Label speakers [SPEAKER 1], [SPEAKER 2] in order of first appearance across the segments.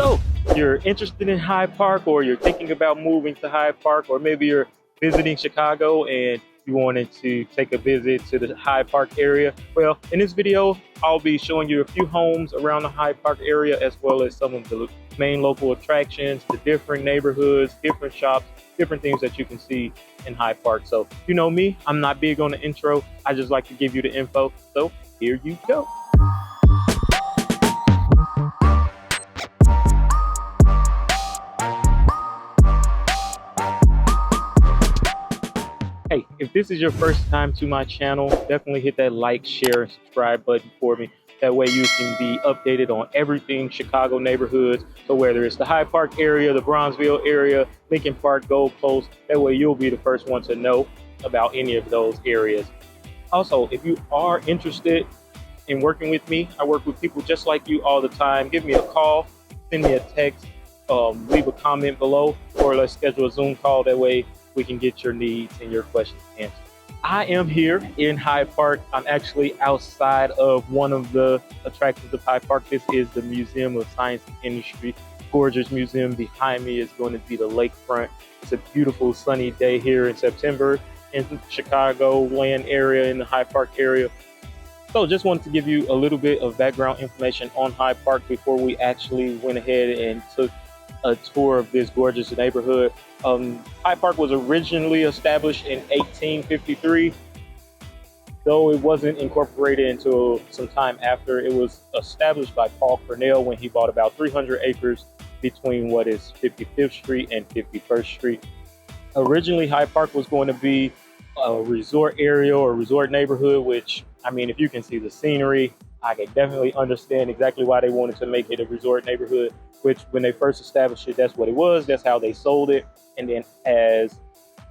[SPEAKER 1] So, you're interested in Hyde Park, or you're thinking about moving to Hyde Park, or maybe you're visiting Chicago and you wanted to take a visit to the Hyde Park area. Well, in this video, I'll be showing you a few homes around the Hyde Park area, as well as some of the main local attractions, the different neighborhoods, different shops, different things that you can see in Hyde Park. So, you know me, I'm not big on the intro. I just like to give you the info. So, here you go. Hey, if this is your first time to my channel, definitely hit that like, share, and subscribe button for me. That way you can be updated on everything Chicago neighborhoods. So whether it's the Hyde Park area, the Bronzeville area, Lincoln Park, Gold Coast, that way you'll be the first one to know about any of those areas. Also, if you are interested in working with me, I work with people just like you all the time. Give me a call, send me a text, leave a comment below, or let's schedule a Zoom call. That way we can get your needs and your questions answered. I am here in Hyde Park. I'm actually outside of one of the attractions of Hyde Park. This is the Museum of Science and Industry. Gorgeous museum. Behind me is going to be the lakefront. It's a beautiful sunny day here in September in Chicago land area, in the Hyde Park area. So just wanted to give you a little bit of background information on Hyde Park before we actually went ahead and took a tour of this gorgeous neighborhood. Hyde Park was originally established in 1853, though it wasn't incorporated until some time after. It was established by Paul Cornell when he bought about 300 acres between what is 55th Street and 51st Street. Originally, Hyde Park was going to be a resort area or resort neighborhood, which, I mean, if you can see the scenery, I can definitely understand exactly why they wanted to make it a resort neighborhood, which when they first established it, that's what it was. That's how they sold it. And then as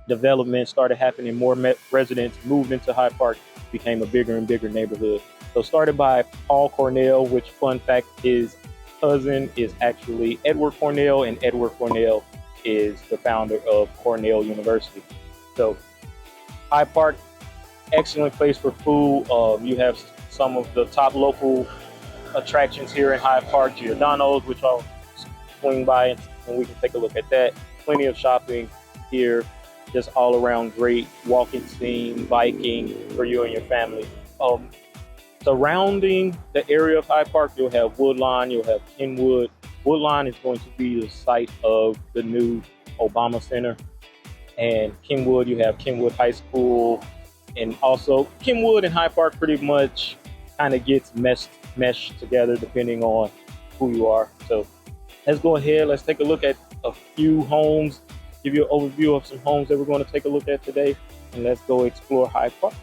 [SPEAKER 1] development started happening, more residents moved into Hyde Park, became a bigger and bigger neighborhood. So started by Paul Cornell, which, fun fact, his cousin is actually Edward Cornell, and Edward Cornell is the founder of Cornell University. So Hyde Park, excellent place for food. You have some of the top local attractions here in Hyde Park, Giordano's, which I'll swing by and we can take a look at that. Plenty of shopping here, just all around great walking scene, biking for you and your family. Surrounding the area of Hyde Park, you'll have Woodlawn, you'll have Kenwood. Woodlawn is going to be the site of the new Obama Center. And Kenwood, you have Kenwood High School. And also Kenwood and Hyde Park pretty much kind of gets meshed together depending on who you are. So let's go ahead, let's take a look at a few homes, give you an overview of some homes that we're going to take a look at today, and let's go explore Hyde Park.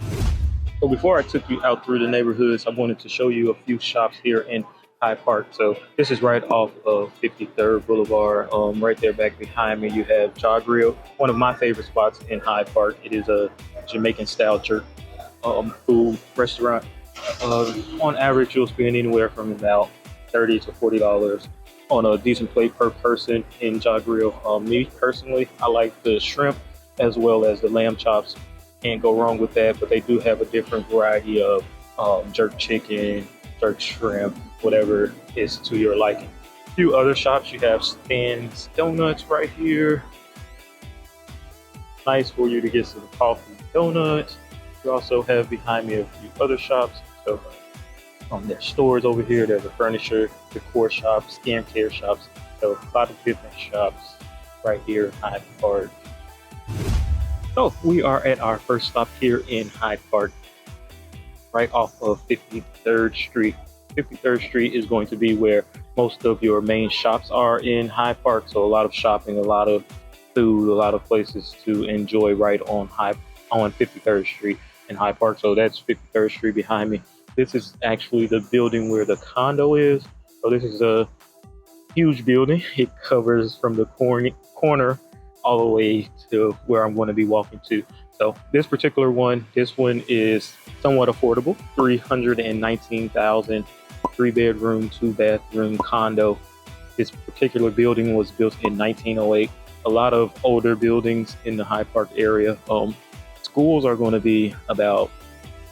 [SPEAKER 1] So before I took you out through the neighborhoods, I wanted to show you a few shops here in Hyde Park. So this is right off of 53rd Boulevard. Right there back behind me, you have Jaw Grill, one of my favorite spots in Hyde Park. It is a Jamaican style jerk food restaurant. On average, you'll spend anywhere from about $30 to $40 on a decent plate per person in Jaw Grill. Me personally, I like the shrimp as well as the lamb chops. Can't go wrong with that, but they do have a different variety of jerk chicken, jerk shrimp, whatever is to your liking. A few other shops, you have Stan's Donuts right here. Nice for you to get some coffee and donuts. You also have behind me a few other shops. So there's stores over here. There's a furniture, decor shop, skincare shops. So a lot of different shops right here in Hyde Park. So we are at our first stop here in Hyde Park, right off of 53rd Street. 53rd Street is going to be where most of your main shops are in Hyde Park. So a lot of shopping, a lot of food, a lot of places to enjoy right on 53rd Street in Hyde Park. So that's 53rd Street behind me. This is actually the building where the condo is. So this is a huge building. It covers from the corner all the way to where I'm going to be walking to. So this particular one, this one is somewhat affordable. $319,000, 3-bedroom, 2-bathroom condo. This particular building was built in 1908. A lot of older buildings in the Hyde Park area. Schools are going to be about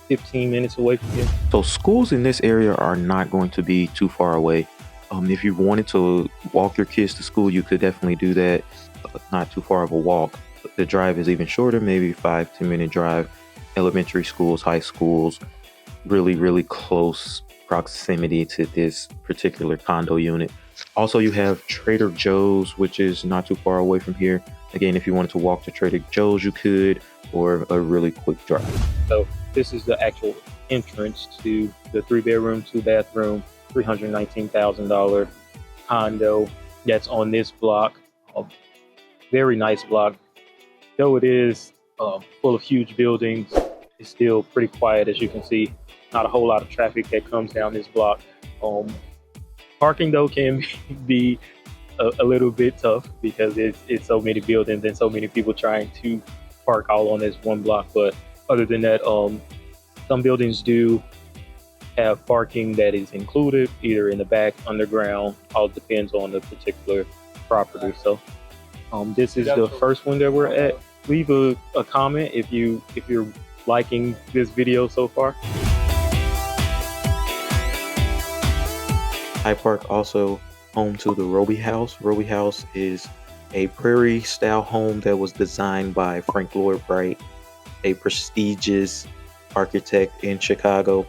[SPEAKER 1] 15 minutes away from here. So schools in this area are not going to be too far away.
[SPEAKER 2] If you wanted to walk your kids to school, you could definitely do that. Not too far of a walk. The drive is even shorter, maybe 5-10 minute drive. Elementary schools, high schools, really, really close proximity to this particular condo unit. Also, you have Trader Joe's, which is not too far away from here. Again, if you wanted to walk to Trader Joe's, you could, or a really quick drive.
[SPEAKER 1] So this is the actual entrance to the 3-bedroom, 2-bathroom, $319,000 condo that's on this block. A very nice block. Though it is full of huge buildings, it's still pretty quiet, as you can see. Not a whole lot of traffic that comes down this block. Parking though can be a little bit tough because it's so many buildings and so many people trying to park all on this one block. But other than that, some buildings do have parking that is included either in the back, underground. All depends on the particular property. So this is the first one that we're at. Leave a comment if you're liking this video so far.
[SPEAKER 2] Hyde Park also home to the Robie house. Robie house is a prairie style home that was designed by Frank Lloyd Wright, a prestigious architect in Chicago.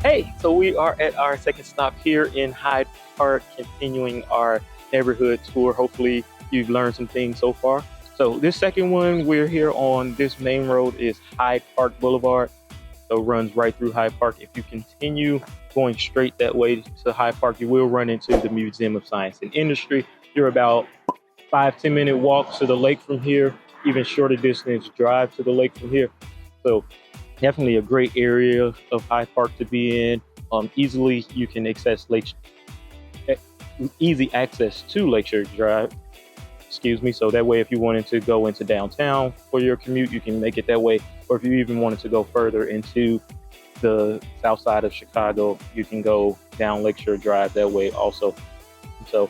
[SPEAKER 1] Hey, so we are at our second stop here in Hyde Park, continuing our neighborhood tour. Hopefully you've learned some things so far. So this second one, we're here on this main road is Hyde Park Boulevard. So it runs right through Hyde Park. If you continue going straight that way to Hyde Park, you will run into the Museum of Science and Industry. You're about 5-10 minute walk to the lake from here, even shorter distance drive to the lake from here. So definitely a great area of Hyde Park to be in. Easily you can access easy access to Lakeshore Drive. So that way if you wanted to go into downtown for your commute, you can make it that way. Or if you even wanted to go further into the south side of Chicago, you can go down Lakeshore Drive that way also. So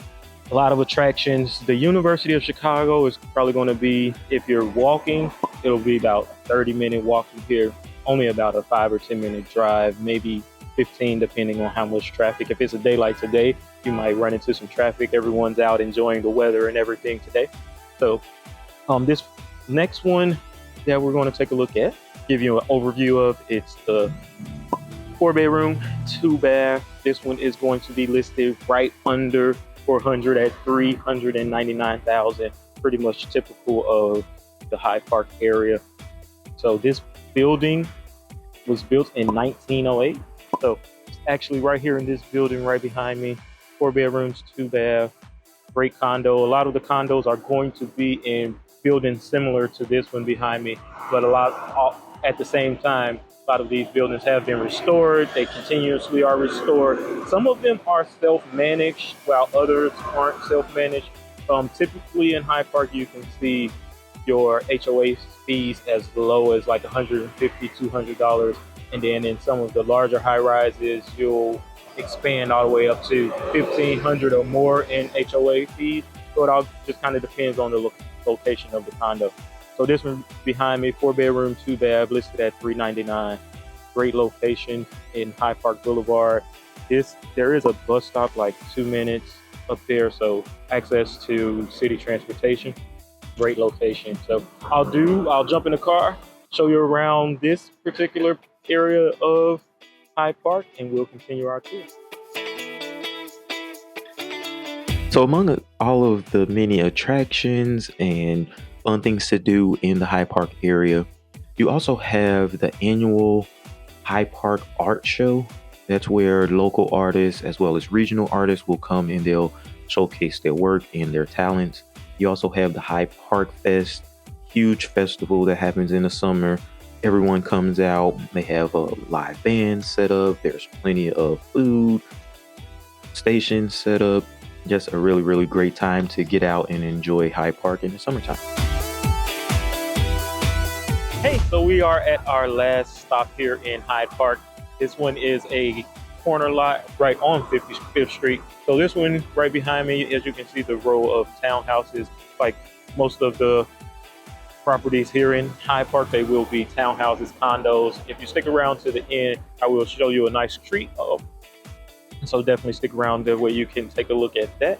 [SPEAKER 1] a lot of attractions. The University of Chicago is probably going to be, if you're walking, it'll be about 30-minute walk from here. Only about a 5 or 10 minute drive, maybe 15 depending on how much traffic. If it's a day like today, you might run into some traffic. Everyone's out enjoying the weather and everything today. So this next one that we're going to take a look at, give you an overview of, it's the 4-bedroom, 2-bath. This one is going to be listed right under 400 at $399,000, pretty much typical of the Hyde Park area. So this building was built in 1908. So it's actually right here in this building right behind me. 4 bedrooms, 2-bath, great condo. A lot of the condos are going to be in buildings similar to this one behind me, but at the same time, a lot of these buildings have been restored. They continuously are restored. Some of them are self-managed, while others aren't self-managed. Typically in Hyde Park, you can see your HOA fees as low as like $150, $200. And then in some of the larger high rises, you'll expand all the way up to $1,500 or more in HOA fees. So it all just kind of depends on the location of the condo. So this one behind me, 4-bedroom, 2-bath, listed at $399. Great location in Hyde Park Boulevard. There is a bus stop like 2 minutes up there, so access to city transportation. Great location. So I'll jump in the car, show you around this particular area of Hyde Park, and we'll continue our tour.
[SPEAKER 2] So among all of the many attractions and fun things to do in the Hyde Park area, you also have the annual Hyde Park Art Show. That's where local artists as well as regional artists will come and they'll showcase their work and their talents. You also have the Hyde Park Fest, huge festival that happens in the summer. Everyone comes out. They have a live band set up. There's plenty of food stations set up. Just a really, really great time to get out and enjoy Hyde Park in the summertime.
[SPEAKER 1] Hey, so we are at our last stop here in Hyde Park. This one is a corner lot right on 55th Street. So this one right behind me, as you can see, the row of townhouses, like most of the properties here in Hyde Park. They will be townhouses, condos. If you stick around to the end, I will show you a nice street. So definitely stick around there where you can take a look at that.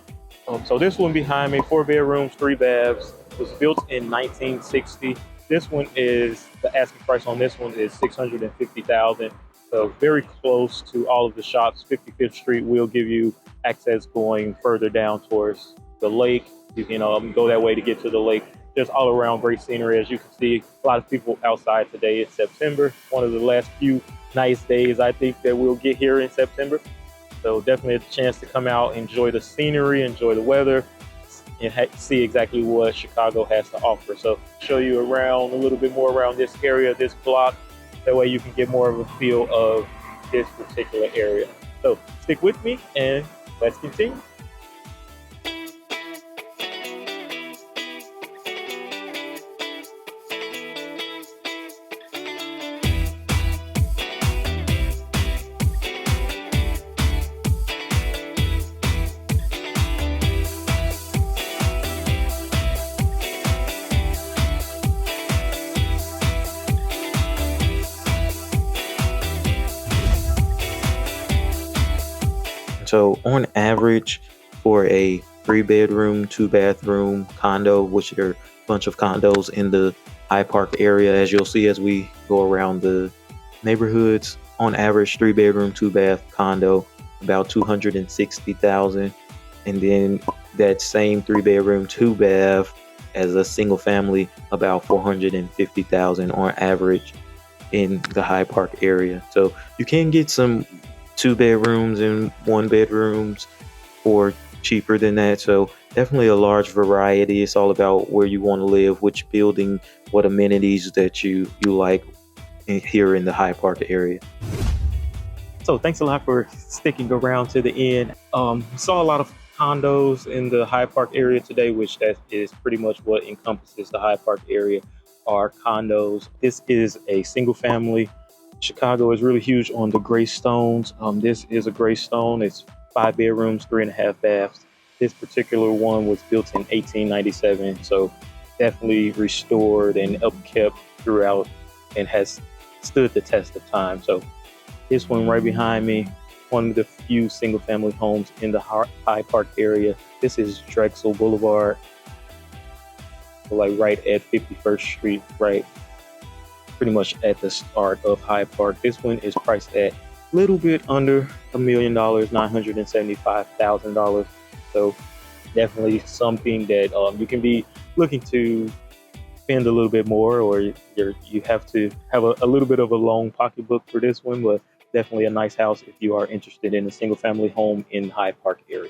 [SPEAKER 1] So this one behind me, 4 bedrooms, 3 baths, was built in 1960. This one is, the asking price on this one is $650,000. So very close to all of the shops. 55th Street will give you access going further down towards the lake. You can go that way to get to the lake. Just all around great scenery. As you can see, a lot of people outside today. It's September, one of the last few nice days I think that we'll get here in September. So definitely a chance to come out, enjoy the scenery, enjoy the weather, and see exactly what Chicago has to offer. So show you around a little bit more around this area, this block. That way you can get more of a feel of this particular area. So stick with me and let's continue.
[SPEAKER 2] So on average, for a 3 bedroom, 2 bathroom condo, which are a bunch of condos in the Hyde Park area, as you'll see as we go around the neighborhoods, on average 3 bedroom, 2 bath condo, about $260,000. And then that same 3 bedroom, 2 bath as a single family, about $450,000 on average in the Hyde Park area. So you can get some 2 bedrooms and 1 bedrooms for cheaper than that. So definitely a large variety. It's all about where you want to live, which building, what amenities that you like here in the Hyde Park area.
[SPEAKER 1] So thanks a lot for sticking around to the end. Saw a lot of condos in the Hyde Park area today, which that is pretty much what encompasses the Hyde Park area, are condos. This is a single family. Chicago is really huge on the gray stones. This is a gray stone. It's 5 bedrooms, 3.5 baths. This particular one was built in 1897, so definitely restored and upkept throughout and has stood the test of time. So this one right behind me, one of the few single family homes in the Hyde Park area. This is Drexel Boulevard, like right at 51st Street, right pretty much at the start of Hyde Park. This one is priced at a little bit under $1 million, $975,000. So definitely something that you can be looking to spend a little bit more, or you have to have a little bit of a long pocketbook for this one, but definitely a nice house if you are interested in a single family home in the Hyde Park area.